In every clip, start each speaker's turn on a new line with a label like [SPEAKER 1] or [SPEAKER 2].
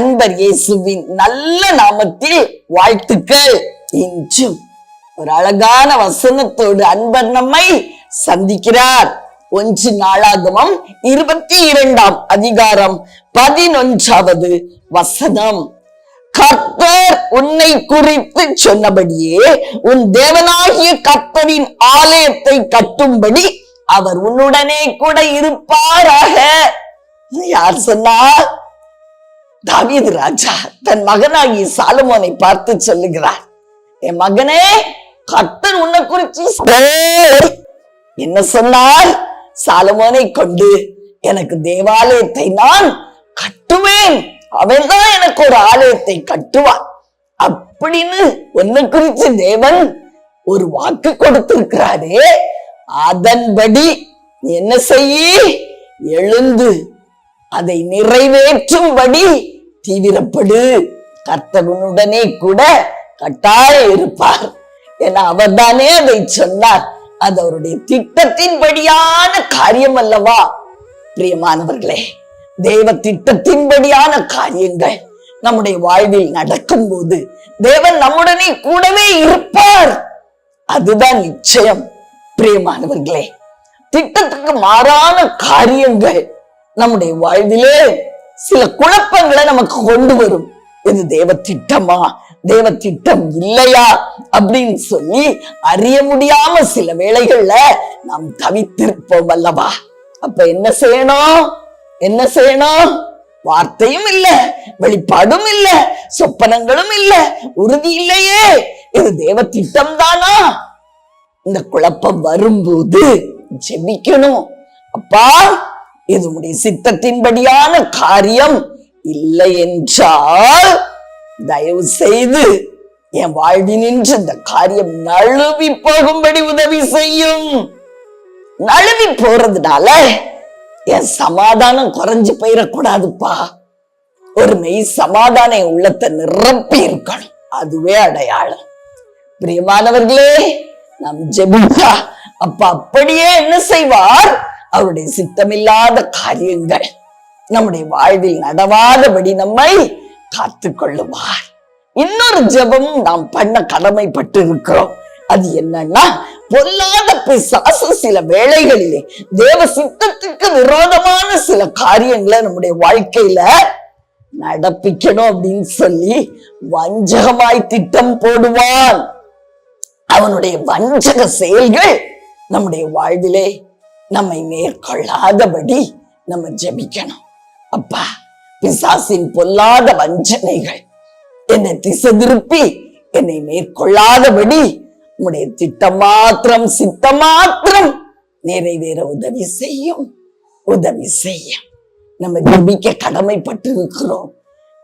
[SPEAKER 1] அன்பர் இயேசுவின் நல்ல நாமத்தில் வாழ்த்துக்கள். இன்றும் ஒரு அழகான வசனத்தோடு அன்பர் நம்மை சந்திக்கிறார். 1 நாளாகமம் 22ஆம் அதிகாரம் 11வது வசனம். கர்த்தர் உன்னை குறித்து சொன்னபடியே உன் தேவனாகிய கர்த்தரின் ஆலயத்தை கட்டும்படி அவர் உன்னுடனே கூட இருப்பாராக. யார் சொன்னார்? தாவீது ராஜா தன் மகனாகிய சாலமோனை பார்த்து சொல்லுகிறார், என் மகனே, கர்த்தர் உன்னை குறித்து என்ன சொன்னார்? சாலமோனை கொண்டு எனக்கு தேவாலயத்தை நான் கட்டுவேன், அவன் தான் எனக்கு ஒரு ஆலயத்தை கட்டுவான் அப்படின்னு உன்னை குறித்து தேவன் ஒரு வாக்கு கொடுத்திருக்கிறாரே, அதன்படி என்ன செய்ய? எழுந்து அதை நிறைவேற்றும்படி தீவிரப்படு. கர்த்தருடனே கூட கட்டாயம் இருப்பார். ஏன்னா அவர் தானே அதை சொன்னார். அது அவருடைய திட்டத்தின்படியான காரியம் அல்லவா? பிரியமானவர்களே, தேவ திட்டத்தின்படியான காரியங்கள் நம்முடைய வாழ்வில் நடக்கும் போது தேவன் நம்முடனே கூடவே இருப்பார். அதுதான் நிச்சயம். பிரியமானவர்களே, திட்டத்துக்கு மாறான காரியங்கள் நம்முடைய வாழ்விலே சில குழப்பங்களை நமக்கு கொண்டு வரும். இது தேவ திட்டமா, தேவ திட்டம் இல்லையா அப்படின்னு சொல்லி அறிய முடியாம சில வேளைகள்ல நாம் தவித்திருப்போம் அல்லவா? அப்ப என்ன செய்யணும்? என்ன செய்யணும்? வார்த்தையும் இல்ல, வெளிப்பாடும் இல்ல, சொப்பனங்களும் இல்ல, உறுதி இல்லையே, இது தேவ திட்டம் தானா? இந்த குழப்பம் வரும்போது ஜெபிக்கணும். அப்பா, இது உடைய சித்தத்தின்படியான காரியம் இல்லை என்றால் தயவு செய்து என் வாழ்வினின்று இந்த காரியம் நழுவி போகும்படி உதவி செய்யும். நழுவி போறதுனால என் சமாதானம் குறைஞ்சு போயிடக்கூடாதுப்பா. ஒரு மெய் சமாதானம் என் உள்ளத்தை நிரப்பி இருக்கணும். அதுவே அடையாளம். பிரியமானவர்களே, நாம் ஜெபித்தா அப்ப அப்படியே என்ன செய்வார்? அவருடைய சித்தமில்லாத காரியங்கள் நம்முடைய வாழ்வில் நடவாதபடி நம்மை காத்து கொள்ளுவார். இன்னொரு ஜெபமும் நாம் பண்ண கடமைப்பட்டு இருக்கிறோம். அது என்னன்னா, பொல்லாத பிசாசு சில வேளைகளிலே தேவ சித்தத்துக்கு விரோதமான சில காரியங்களை நம்முடைய வாழ்க்கையில நடப்பிக்கணும் அப்படின்னு சொல்லி வஞ்சகமாய் திட்டம் போடுவான். அவனுடைய வஞ்சக செயல்கள் நம்முடைய வாழ்விலே நம்மை மேற்கொள்ளாதபடி நம்ம ஜெபிக்கணும். அப்பா, பிசாசின் பொல்லாத வஞ்சனைகள் என்னை திசை திருப்பி என்னை மேற்கொள்ளாதபடி உம்முடைய திட்டம் மாத்திரம், சித்தம் மாத்திரம் நிறைவேற உதவி செய்யும். உதவி செய்யும். நம்ம ஜெபிக்க கடமைப்பட்டு இருக்கிறோம்.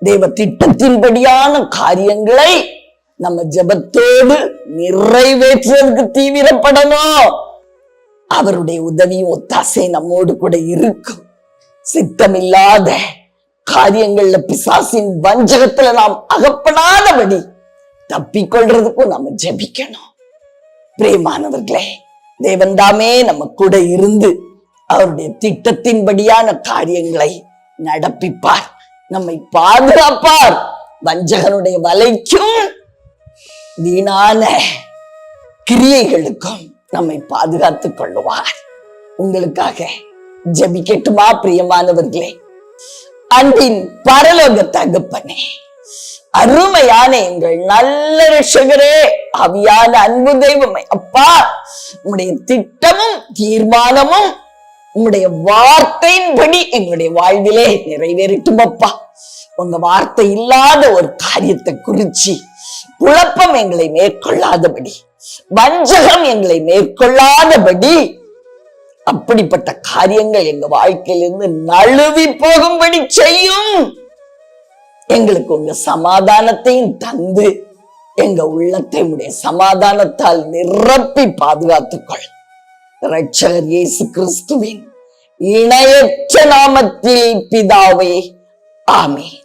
[SPEAKER 1] தேவ திட்டத்தின்படியான காரியங்களை நம்ம ஜெபத்தோடு நிறைவேற்றுவதற்கு தீவிரப்படணும். அவருடைய உதவியும் ஒத்தாசை நம்மோடு கூட இருக்கும். சித்தமில்லாத காரியங்கள்ல, பிசாசின் வஞ்சகத்துல நாம் அகப்படாதபடி தப்பிக்கொள்றதுக்கும் நம்ம ஜெபிக்கணும். பிரியமானவர்களே, தேவன் தாமே நம்ம கூட இருந்து அவருடைய திட்டத்தின்படியான காரியங்களை நடப்பிப்பார், நம்மை பாதுகாப்பார். வஞ்சகனுடைய வலைக்கும் வீணான கிரியைகளுக்கும் நம்மை பாதுகாத்துக் கொள்ளுவார். உங்களுக்காக ஜெபிக்கட்டுமா? பிரியமானவர்களே, அன்பின் பரலோக தகப்பனே, அருமையான எங்கள் நல்ல ரட்சகரே, ஆவியான அன்பு தெய்வமே, அப்பா, உம்முடைய திட்டமும் தீர்மானமும் உம்முடைய வார்த்தையின்படி எங்களுடைய வாழ்விலே நிறைவேறட்டும். அப்பா, உங்க வார்த்தை இல்லாத ஒரு காரியத்தை குறிச்சு குழப்பம் எங்களை மேற்கொள்ளாதபடி, வஞ்சகம் எங்களை மேற்கொள்ளாதபடி, அப்படிப்பட்ட காரியங்கள் எங்க வாழ்க்கையிலிருந்து நழுவி போகும்படி செய்யும். எங்களுக்கு உங்க சமாதானத்தையும் தந்து எங்க உள்ளத்தை உடைய சமாதானத்தால் நிரப்பி பாதுகாத்துக்கொள். இரட்சகர் இயேசு கிறிஸ்துவின் இணையற்ற நாமத்தில் பிதாவே, ஆமென்.